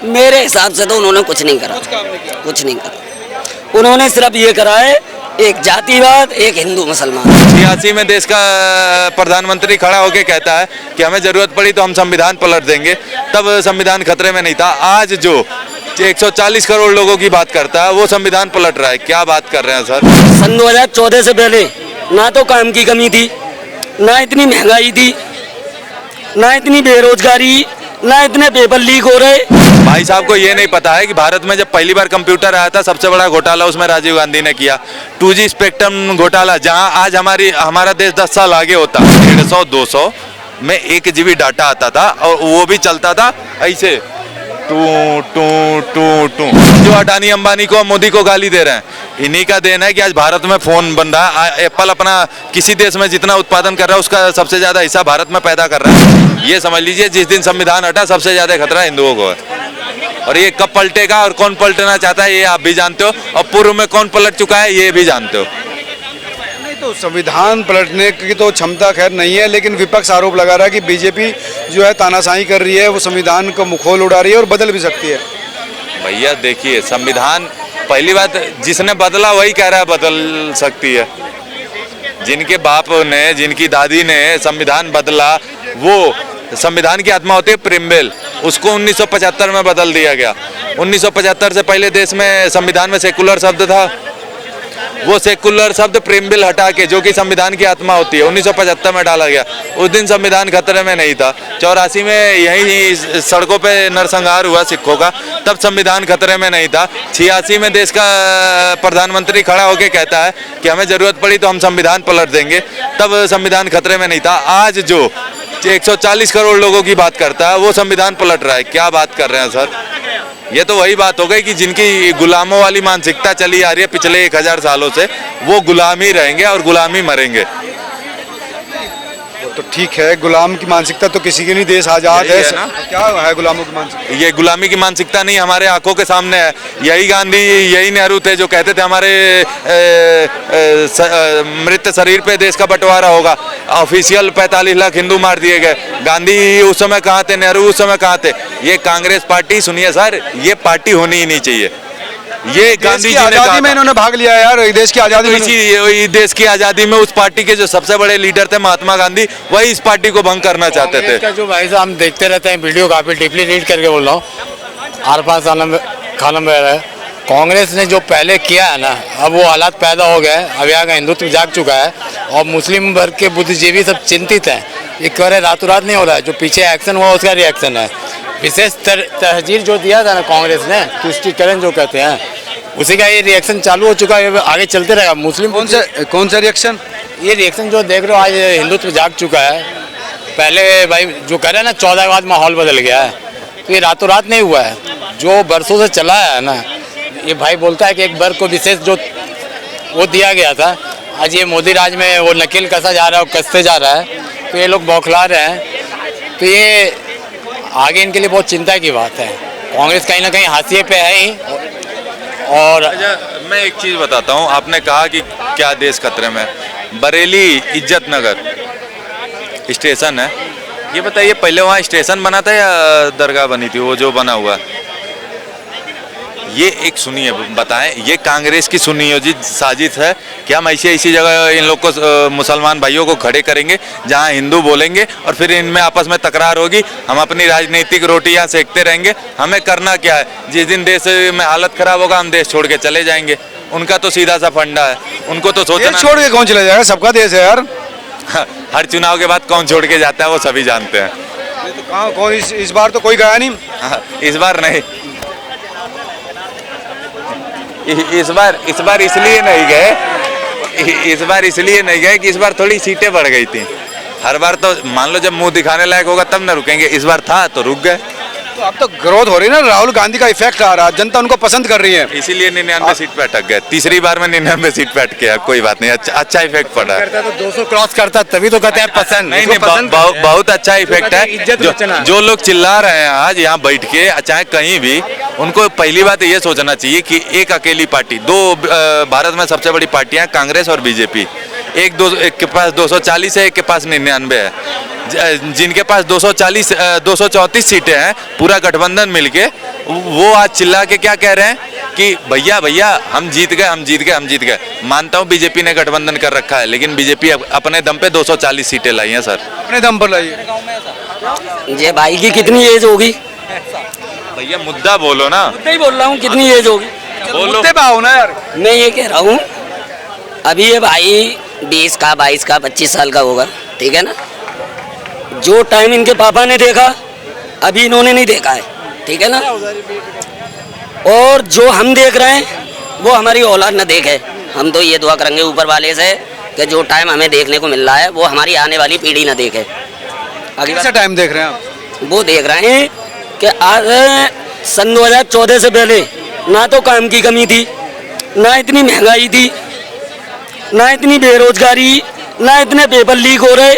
मेरे हिसाब से तो उन्होंने कुछ नहीं करा, कुछ नहीं करा। उन्होंने सिर्फ ये करा है एक जातिवाद, एक हिंदू मुसलमान। 86 में देश का प्रधानमंत्री खड़ा होकर कहता है कि हमें जरूरत पड़ी तो हम संविधान पलट देंगे, तब संविधान खतरे में नहीं था। आज जो 140 करोड़ लोगों की बात करता है वो संविधान पलट रहा है, क्या बात कर रहे हैं सर। सन 2014 से पहले ना तो काम की कमी थी, ना इतनी महंगाई थी, ना इतनी बेरोजगारी, ना इतने पेपर लीक हो रहे। भाई साहब को ये नहीं पता है कि भारत में जब पहली बार कंप्यूटर आया था सबसे बड़ा घोटाला उसमें राजीव गांधी ने किया। 2G स्पेक्ट्रम घोटाला, जहां आज हमारा देश 10 साल आगे होता। 150-200 में 1 GB डाटा आता था और वो भी चलता था ऐसे टू टू टू टू। जो अडानी अंबानी को मोदी को गाली दे रहे हैं, इन्हीं का देन है कि आज भारत में फोन बन रहा है। एप्पल अपना किसी देश में जितना उत्पादन कर रहा है उसका सबसे ज्यादा हिस्सा भारत में पैदा कर रहा है। ये समझ लीजिए जिस दिन संविधान हटा सबसे ज्यादा खतरा हिंदुओं को है। और ये कब पलटेगा और कौन पलटना चाहता है ये आप भी जानते हो, और पूर्व में कौन पलट चुका है ये भी जानते हो। तो संविधान पलटने की तो क्षमता खैर नहीं है, लेकिन विपक्ष आरोप लगा रहा है कि बीजेपी जो है तानाशाही कर रही है, वो संविधान को मुखौल उड़ा रही है और बदल भी सकती है। भैया देखिए, संविधान पहली बात जिसने बदला वही कह रहा है बदल सकती है। जिनके बाप ने, जिनकी दादी ने संविधान बदला, वो संविधान की आत्मा होती है प्रिम्बेल, उसको 1975 में बदल दिया गया। 1975 से पहले देश में संविधान में सेकुलर शब्द था, वो सेकुलर शब्द प्रिम्बेल हटा के जो कि संविधान की आत्मा होती है 1975 में डाला गया। उस दिन संविधान खतरे में नहीं था। 84 में यही सड़कों पे नरसंहार हुआ सिखों का, तब संविधान खतरे में नहीं था। 86 में देश का प्रधानमंत्री खड़ा होकर कहता है कि हमें जरूरत पड़ी तो हम संविधान पलट देंगे, तब संविधान खतरे में नहीं था। आज जो 140 करोड़ लोगों की बात करता है वो संविधान पलट रहा है, क्या बात कर रहे हैं सर। ये तो वही बात हो गई कि जिनकी गुलामों वाली मानसिकता चली आ रही है पिछले 1000 सालों से, वो गुलाम ही रहेंगे और गुलाम ही मरेंगे। तो ठीक है, गुलाम की मानसिकता तो किसी की नहीं, देश आजाद है ना। क्या है गुलामों की मानसिकता? ये गुलामी की मानसिकता नहीं, हमारे आंखों के सामने है। यही गांधी, यही नेहरू थे जो कहते थे हमारे मृत शरीर पे देश का बंटवारा होगा। ऑफिशियल 45 लाख हिंदू मार दिए गए। गांधी उस समय कहाँ थे, नेहरू उस समय कहाँ थे। ये कांग्रेस पार्टी, सुनिए सर, ये पार्टी होनी ही नहीं चाहिए। ये गांधी जी ने कहा, इन्होंने भाग लिया यार देश की आजादी में। इसी देश की आजादी में उस पार्टी के जो सबसे बड़े लीडर थे महात्मा गांधी, वही इस पार्टी को भंग करना चाहते थे। जो भाई साहब हम देखते रहते हैं वीडियो, काफी डीपली रीड करके बोल रहा हूँ, आर-पार खानम रह रहा है। कांग्रेस ने जो पहले किया है ना, अब वो हालात पैदा हो गए। अब यहाँ का हिंदुत्व जाग चुका है और मुस्लिम वर्ग के बुद्धिजीवी सब चिंतित हैं। ये कह रहे रातों रात नहीं हो रहा है, जो पीछे एक्शन हुआ उसका रिएक्शन है। विशेष तहजीर जो दिया था ना कांग्रेस ने, तुष्टिकरण जो कहते हैं, उसी का ये रिएक्शन चालू हो चुका है, आगे चलते रहेगा। मुस्लिम कौन सा रिएक्शन? ये रिएक्शन जो देख रहे हो, आज हिंदुत्व जाग चुका है। पहले भाई जो कह रहे हैं ना 14 के बाद माहौल बदल गया है, तो ये रातों रात नहीं हुआ है, जो बरसों से चला है ना। ये भाई बोलता है कि एक वर्ग को विशेष जो वो दिया गया था, आज ये मोदी राज में वो नकेल कसा जा रहा है, कसते जा रहा है, तो ये लोग बौखला रहे हैं। तो ये आगे इनके लिए बहुत चिंता की बात है। कांग्रेस कहीं ना कहीं हाशिए पे है ही। और मैं एक चीज़ बताता हूँ, आपने कहा कि क्या देश खतरे में। बरेली इज्जत नगर स्टेशन है, ये बताइए पहले वहाँ स्टेशन बना था या दरगाह बनी थी वो जो बना हुआ? ये एक सुनिए, बताएं, ये कांग्रेस की सुनियोजित साजिश है कि हम ऐसी जगह इन लोग को, मुसलमान भाइयों को खड़े करेंगे जहां हिंदू बोलेंगे और फिर इनमें आपस में तकरार होगी। हम अपनी राजनीतिक रोटियां सेकते रहेंगे। हमें करना क्या है, जिस दिन देश में हालत खराब होगा हम देश छोड़ के चले जाएंगे। उनका तो सीधा सा फंडा है, उनको तो सोचना। छोड़ के कौन चला जाएगा, सबका देश है यार। हर चुनाव के बाद कौन छोड़ के जाता है वो सभी जानते हैं। तो कौन इस बार तो कोई गया नहीं। इस बार नहीं, इस बार इसलिए नहीं गए कि इस बार थोड़ी सीटें बढ़ गई थी। हर बार तो मान लो जब मुंह दिखाने लायक होगा तब ना रुकेंगे, इस बार था तो रुक गए। तो अब तो ग्रोथ हो रही है ना, राहुल गांधी का इफेक्ट आ रहा है, जनता उनको पसंद कर रही है, इसीलिए 99 सीट पे अटक गए। तीसरी बार में 99 सीट पे अटके, कोई बात नहीं, अच्छा इफेक्ट पड़ा है। तो 200 क्रॉस करता तभी तो कहते हैं पसंद। नहीं, बहुत अच्छा इफेक्ट है। जो लोग चिल्ला रहे हैं आज यहाँ बैठ के, चाहे कहीं भी, उनको पहली बात ये सोचना चाहिए कि एक अकेली पार्टी, दो भारत में सबसे बड़ी पार्टियां कांग्रेस और बीजेपी, एक के पास 240 है, एक के पास 99 है। जिनके पास 234 सीटें हैं पूरा गठबंधन मिलके, वो आज चिल्ला के क्या कह रहे हैं कि भैया भैया हम जीत गए, हम जीत गए, हम जीत गए। मानता हूँ बीजेपी ने गठबंधन कर रखा है, लेकिन बीजेपी अपने दम पे 240 सीटें लाई हैं सर। अपने दम पर लाइए। ये भाई की कितनी एज होगी? भैया मुद्दा बोलो ना। मुद्दा ही बोल रहा हूँ, कितनी एज होगी? बोलो। मुद्दे पे आओ ना यार। मैं ये कह रहा हूँ, अभी ये भाई 20 का 22 का 25 साल का होगा, ठीक है ना। जो टाइम इनके पापा ने देखा अभी इन्होंने नहीं देखा है, ठीक है ना। और जो हम देख रहे हैं वो हमारी औलाद न देखे। हम तो ये दुआ करेंगे ऊपर वाले से कि जो टाइम हमें देखने को मिल रहा है वो हमारी आने वाली पीढ़ी न देखे। अगली कैसा टाइम देख रहे हैं आप? वो देख रहे हैं कि आज सन 2014 से पहले ना तो काम की कमी थी, ना इतनी महंगाई थी, ना इतनी बेरोजगारी, ना इतने पेपर लीक हो रहे।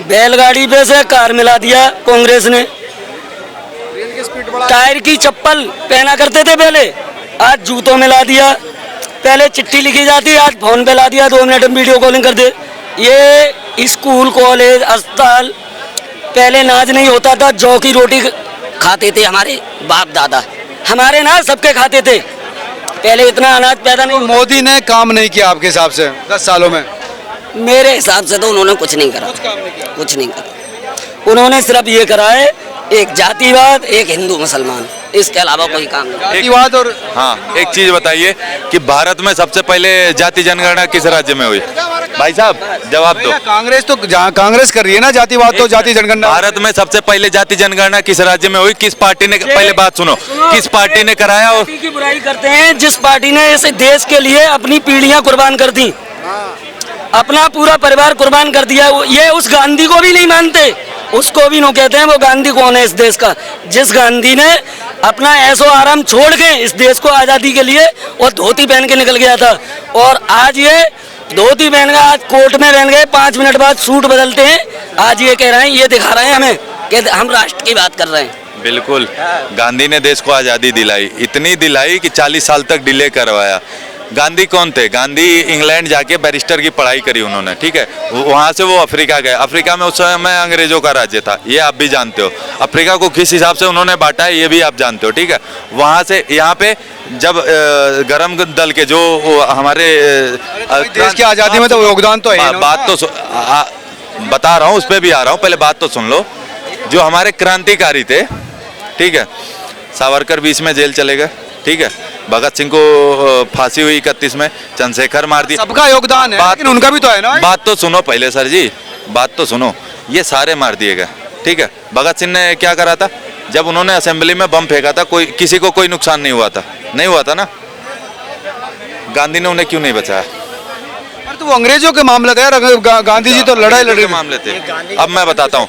बैलगाड़ी पे से कार मिला दिया कांग्रेस ने। टायर की चप्पल पहना करते थे पहले, आज जूतों में ला दिया। पहले चिट्ठी लिखी जाती, आज फोन पे ला दिया, 2 मिनट में वीडियो कॉलिंग कर दे। ये स्कूल कॉलेज अस्पताल, पहले नाज नहीं होता था, जौ की रोटी खाते थे हमारे बाप दादा, हमारे ना सबके खाते थे। पहले इतना अनाज पैदा नहीं। मोदी ने काम नहीं किया आपके हिसाब से 10 सालों में? मेरे हिसाब से तो उन्होंने कुछ नहीं करा, कुछ नहीं करा। उन्होंने सिर्फ ये करा है, एक जातिवाद, एक हिंदू मुसलमान, इसके अलावा कोई काम नहीं। जातिवाद। और हाँ, एक चीज बताइए कि भारत में सबसे पहले जाति जनगणना किस राज्य में हुई? भाई साहब जवाब दो। कांग्रेस तो जहाँ कांग्रेस कर रही है ना जातिवाद, तो जाति जनगणना। भारत में सबसे पहले जाति जनगणना किस राज्य में हुई? किस पार्टी ने? पहले बात सुनो, किस पार्टी ने कराया? और पार्टी की बुराई करते हैं जिस पार्टी ने इस देश के लिए अपनी पीढ़ियां कुर्बान कर दी, अपना पूरा परिवार कुर्बान कर दिया। ये उस गांधी को भी नहीं मानते, उसको भी नो कहते हैं। वो गांधी कौन है इस देश का? जिस गांधी ने अपना ऐशो आराम छोड़ के इस देश को आज़ादी के लिए और धोती पहन के निकल गया था। और आज ये धोती पहन के आज कोर्ट में रहने गए, 5 मिनट बाद सूट बदलते हैं। आज ये कह रहे हैं, ये दिखा रहे हैं हमें कि हम राष्ट्र की बात कर रहे हैं। बिल्कुल, गांधी ने देश को आज़ादी दिलाई, इतनी दिलाई कि 40 साल तक डिले करवाया। गांधी कौन थे? गांधी इंग्लैंड जाके बैरिस्टर की पढ़ाई करी उन्होंने, ठीक है। वहाँ से वो अफ्रीका गए। अफ्रीका में उस समय अंग्रेजों का राज्य था, ये आप भी जानते हो। अफ्रीका को किस हिसाब से उन्होंने बांटा है ये भी आप जानते हो, ठीक है। वहाँ से यहाँ पे जब गरम दल के जो हमारे देश की आज़ादी में तो योगदान तो है। बात तो बता रहा हूँ, उस पर भी आ रहा हूँ, पहले बात तो सुन लो। जो हमारे क्रांतिकारी थे, ठीक है, सावरकर बीच में जेल चले गए, ठीक है। भगत सिंह को फांसी हुई 31 में, चंद्रशेखर मार दिया। सबका योगदान है, लेकिन उनका भी तो है ना। बात तो सुनो पहले सर जी, बात तो सुनो। ये सारे मार दिए गए, ठीक है। भगत सिंह ने क्या करा था? जब उन्होंने असेंबली में बम फेंका था, कोई किसी को कोई नुकसान नहीं हुआ था, नहीं हुआ था ना। गांधी ने उन्हें क्यों नहीं बचाया? तो वो अंग्रेजों के मामला था यार, गांधी जी तो लड़ाई लड़े मामले थे। अब मैं बताता हूँ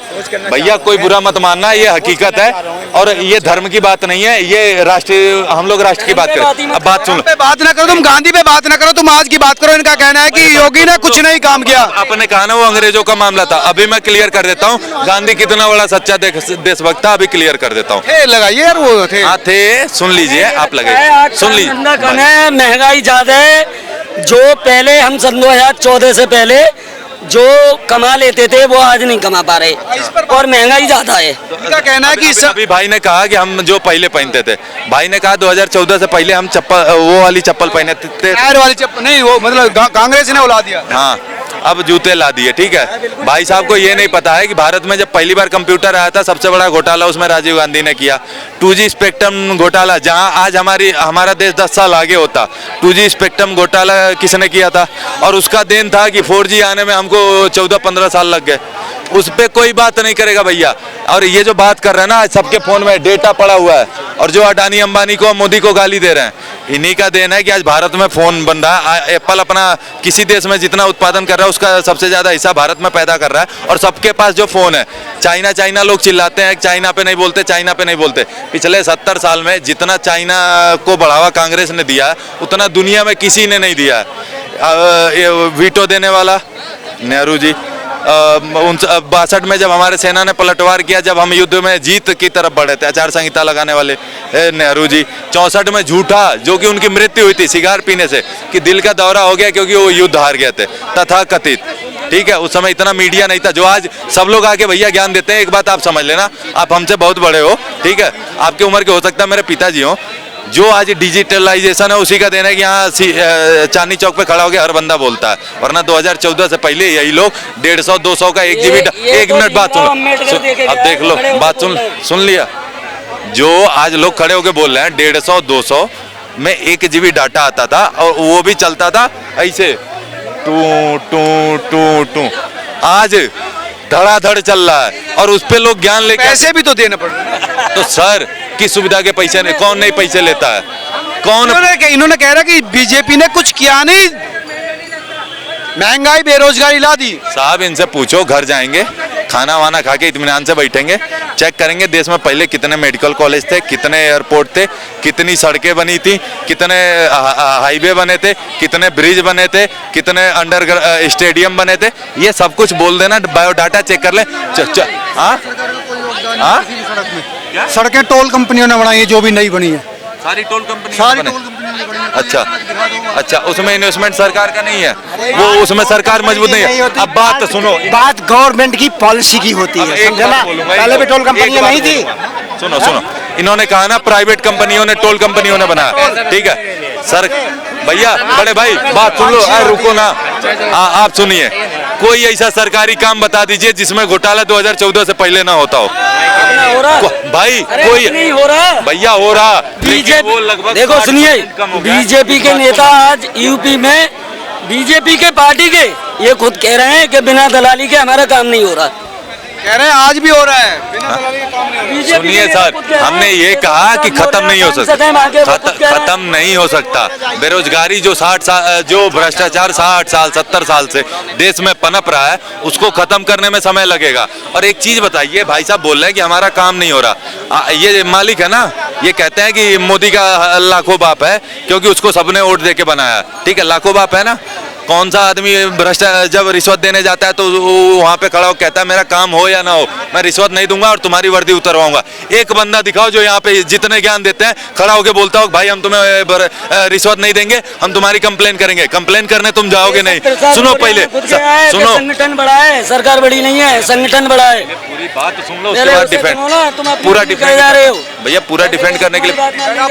भैया, कोई बुरा मत मानना, ये हकीकत है और ये धर्म की बात नहीं है, ये राष्ट्रीय, हम लोग राष्ट्र की बात करें। अब बात सुन, बात ना करो तुम, गांधी पे बात ना करो, तुम आज की बात करो। इनका कहना है कि योगी ने कुछ नहीं काम किया। आपने कहा ना वो अंग्रेजों का मामला था, अभी मैं क्लियर कर देता हूँ। गांधी कितना बड़ा सच्चा देशभक्त था, अभी क्लियर कर देता हूँ। लगाइए यार, वो थे। हाँ थे, सुन लीजिए, आप लगाइए, सुन लीजिए। महंगाई ज्यादा है। जो पहले हम सन 2014 से पहले जो कमा लेते थे वो आज नहीं कमा पा रहे, और महंगाई ज्यादा है। इनका कहना है कि अभी भाई ने कहा कि हम जो पहले पहनते थे, भाई ने कहा 2014 से पहले हम चप्पल, वो वाली चप्पल पहनते थे, टायर वाली चप्पल नहीं, वो मतलब कांग्रेस ने उला दिया। हाँ, अब जूते ला दिए, ठीक है। भाई साहब को ये नहीं पता है कि भारत में जब पहली बार कंप्यूटर आया था, सबसे बड़ा घोटाला उसमें राजीव गांधी ने किया। 2G स्पेक्ट्रम घोटाला, जहां आज हमारा देश 10 साल आगे होता, 2G स्पेक्ट्रम घोटाला किसने किया था? और उसका देन था कि 4G आने में हमको 14-15 साल लग गए। उस पर कोई बात नहीं करेगा भैया। और ये जो बात कर रहे हैं ना, सबके फोन में डेटा पड़ा हुआ है, और जो अडानी अंबानी को, मोदी को गाली दे रहे हैं, इन्हीं का देन है कि आज भारत में फोन बन रहा है। एप्पल अपना किसी देश में जितना उत्पादन कर रहा है उसका सबसे ज्यादा हिस्सा भारत में पैदा कर रहा है, और सबके पास जो फोन है। चाइना लोग चिल्लाते हैं, चाइना पे नहीं बोलते, चाइना पे नहीं बोलते। पिछले 70 साल में जितना चाइना को बढ़ावा कांग्रेस ने दिया उतना दुनिया में किसी ने नहीं दिया है। वीटो देने वाला नेहरू जी, 62 में जब हमारे सेना ने पलटवार किया, जब हम युद्ध में जीत की तरफ बढ़े थे, आचार संहिता लगाने वाले नेहरू जी। 64 में झूठा, जो कि उनकी मृत्यु हुई थी सिगार पीने से, कि दिल का दौरा हो गया क्योंकि वो युद्ध हार गए थे, तथाकथित। ठीक है, उस समय इतना मीडिया नहीं था जो आज सब लोग आके भैया ज्ञान देते हैं। एक बात आप समझ लेना, आप हमसे बहुत बड़े हो, ठीक है, आपकी उम्र के हो सकता है मेरे पिताजी हो। जो आज डिजिटलाइजेशन है उसी का देना है कि यहाँ चांदनी चौक पे खड़ा होकर हर बंदा बोलता है, वरना 2014 से पहले यही लोग 150-200 का 1 GB। एक मिनट बात सुनो, अब देख लो, बात सुन लिया। जो आज लोग खड़े होके बोल रहे हैं 150-200 में 1 GB डाटा आता था और वो भी चलता था ऐसे टू टू टू टू। आज धड़ाधड़ चल रहा है और उस पे लोग ज्ञान लेके पैसे भी तो देने पड़ रहे हैं। तो सर किस सुविधा के पैसे नहीं, कौन नहीं पैसे लेता है, कौन? इन्होंने कह रहा कि बीजेपी ने कुछ किया नहीं, महंगाई बेरोजगारी ला दी। साहब इनसे पूछो, घर जाएंगे, खाना वाना खा के इत्मीनान से बैठेंगे, चेक करेंगे देश में पहले कितने मेडिकल कॉलेज थे, कितने एयरपोर्ट थे, कितनी सड़कें बनी थी, कितने हाईवे बने थे, कितने ब्रिज बने थे, कितने अंडर स्टेडियम बने थे। ये सब कुछ बोल देना, बायोडाटा चेक कर ले। सड़कें टोल कंपनियों ने बनाई है, जो भी नई बनी है सारी टोल कंपनी, सारी टोल कंपनियों ने बनाई है। अच्छा, उसमें इन्वेस्टमेंट सरकार का नहीं है, वो उसमें सरकार मजबूत नहीं है। अब बात सुनो, बात गवर्नमेंट की पॉलिसी की होती है, समझे ना? पहले भी टोल कंपनियां नहीं थी। सुनो, इन्होंने कहा ना प्राइवेट कंपनियों ने, टोल कंपनियों ने बनाया, ठीक है सर। भैया बड़े भाई बात सुन लो, रुको ना, आप सुनिए, कोई ऐसा सरकारी काम बता दीजिए जिसमें घोटाला 2014 से पहले ना होता हो। भाई कोई नहीं हो रहा भैया, हो रहा। बीजेपी, देखो सुनिए, बीजेपी के नेता आज यूपी में, बीजेपी के पार्टी के, ये खुद कह रहे हैं कि बिना दलाली के हमारा काम नहीं हो रहा। कह रहे हैं आज भी हो रहा है, बिना दलाली के काम नहीं हो रहा। सुनिए सर, हमने ये कहा कि खत्म नहीं हो सकता, खत्म नहीं हो सकता। बेरोजगारी जो 60 साल, जो भ्रष्टाचार 60 साल 70 साल से देश में पनप रहा है, उसको खत्म करने में समय लगेगा। और एक चीज बताइए, भाई साहब बोल रहे हैं कि हमारा काम नहीं हो रहा, ये मालिक है ना, ये कहते हैं कि मोदी का लाखों बाप है क्योंकि उसको सबने वोट दे के बनाया, ठीक है, लाखों बाप है ना। कौन सा आदमी भ्रष्टाचार जब रिश्वत देने जाता है तो वहाँ पे खड़ा हो कहता है मेरा काम हो या ना हो, मैं रिश्वत नहीं दूंगा और तुम्हारी वर्दी उतरवाऊंगा। एक बंदा दिखाओ जो यहाँ पे जितने ज्ञान देते हैं खड़ा होके बोलता हो भाई हम तुम्हें रिश्वत नहीं देंगे, हम तुम्हारी कंप्लेन करेंगे। कंप्लेन करने तुम जाओगे नहीं। सुनो पहले, सुनो, संगठन बड़ा है, सरकार बड़ी नहीं है, संगठन बड़ा है। पूरी बात सुन लो, उसके बाद डिफेंड, पूरा डिफेंड जा रहे हो भैया, पूरा डिफेंड करने के लिए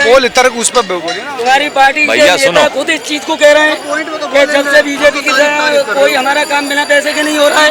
बोल इतर उस पर बोलिए ना। तुम्हारी पार्टी भैया सुनो, खुद इस चीज को कह रहे हैं कि जब से बीजेपी की कोई हमारा काम बिना पैसे के नहीं हो रहा है।